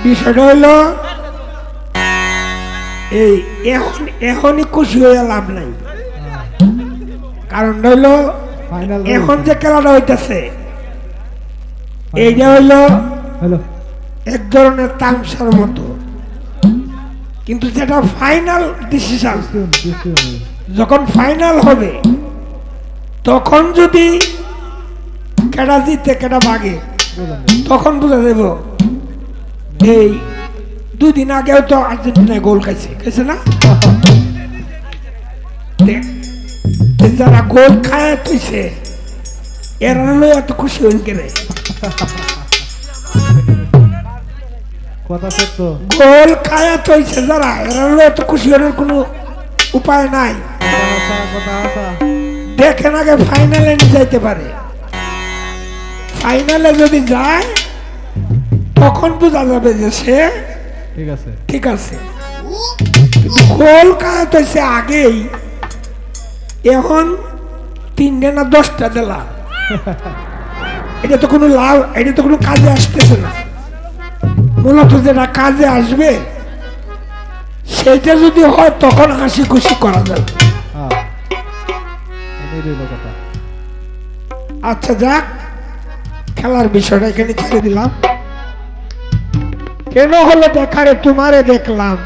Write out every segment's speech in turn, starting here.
বিষয়টা হইল এই এখনই খুশি হয়ে লাভ নাই, কারণ হইল এখন যে খেলাটা হইতেছে এইটা হইল এক ধরনের তামসার মতো, কিন্তু যেটা ফাইনাল ডিসিশন, যখন ফাইনাল হবে তখন যদি কেডা জিতে কেডা ভাগে তখন বুঝা দেব। এই 2 দিন আগেও তো আর্জেন্টিনায় গোল খাইছে না, যারা গোল খায় তুইছে এরা হলো এত খুশি হইন কেনে, গোল খায়া তৈছে যারা এরা হলো এত খুশি হওয়ার কোনো উপায় নাই। দেখেন আগে ফাইনালে নিয়ে যাইতে পারে, ফাইনালে যদি যায় তখন বোঝা যাবে যে সে ঠিক আছে। গোল খায়া তৈছে আগেই, এখন 3টা না 10টা দিলা, এটা তো কোনো লাভ, এটা তো কোনো কাজে আসতেছে না। মূলত যেটা কাজে আসবে সেটা যদি হয় তখন হাসি খুশি করা যাবে। আচ্ছা যাক, খেলার বিষয়টা এখানে ছেড়ে দিলাম। কেন হলো দেখারে তোমারে দেখলাম,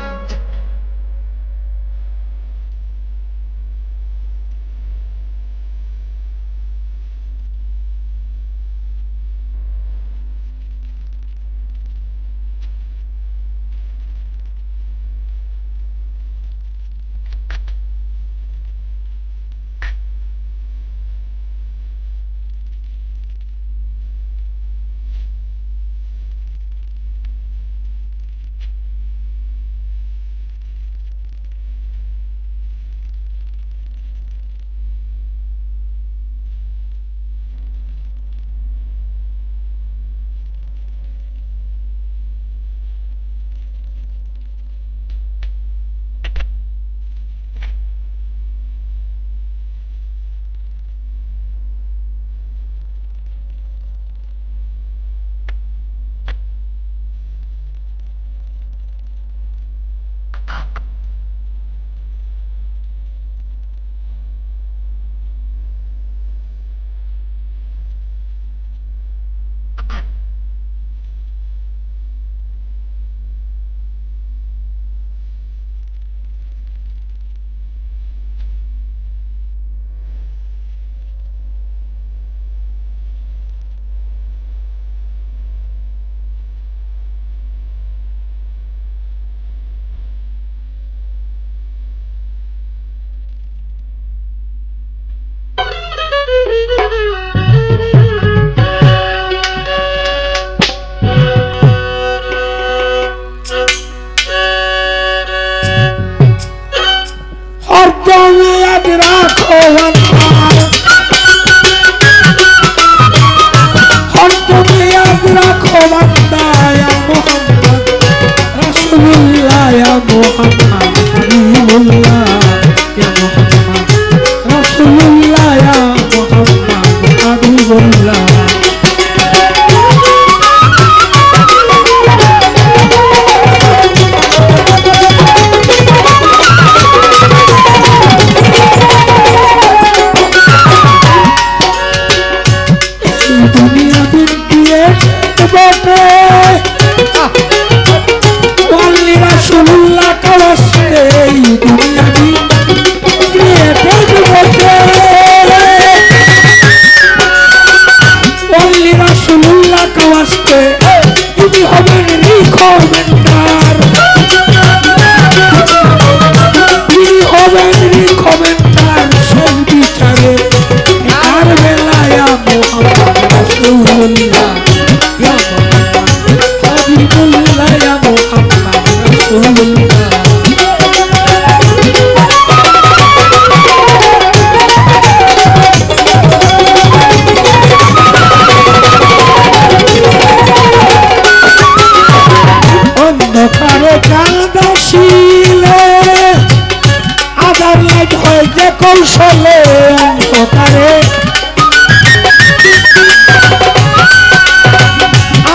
কৌশলে অন্ধকারে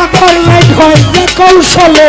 আধার লাইট হয় যে কৌশলে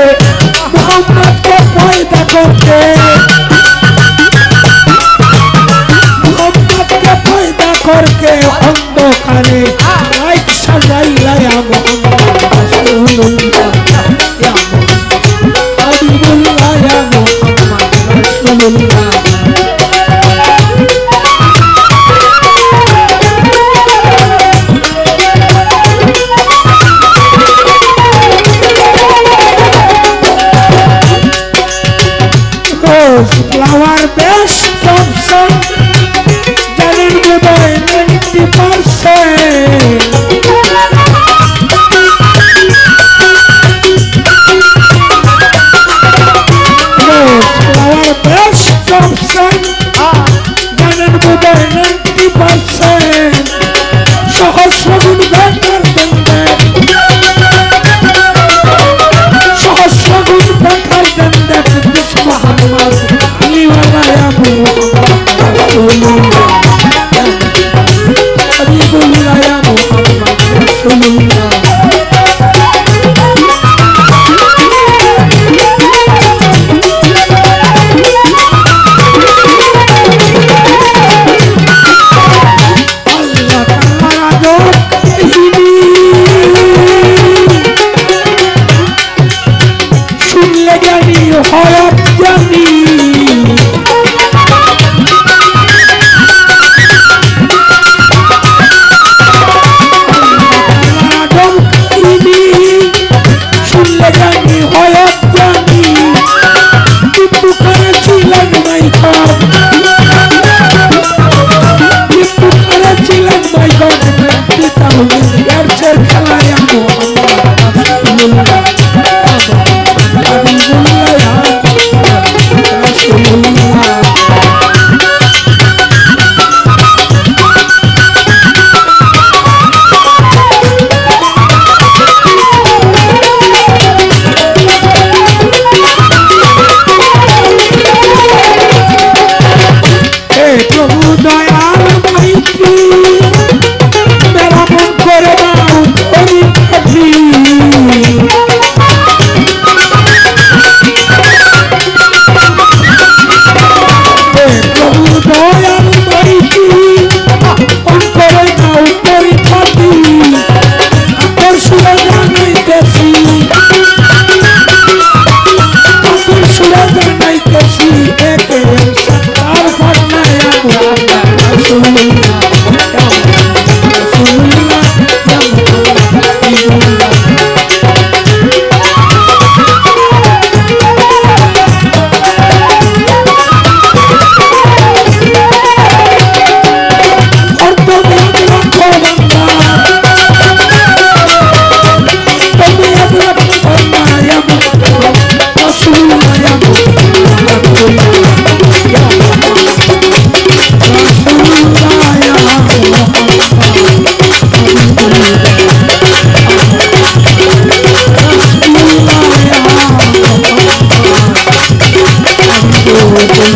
তুমি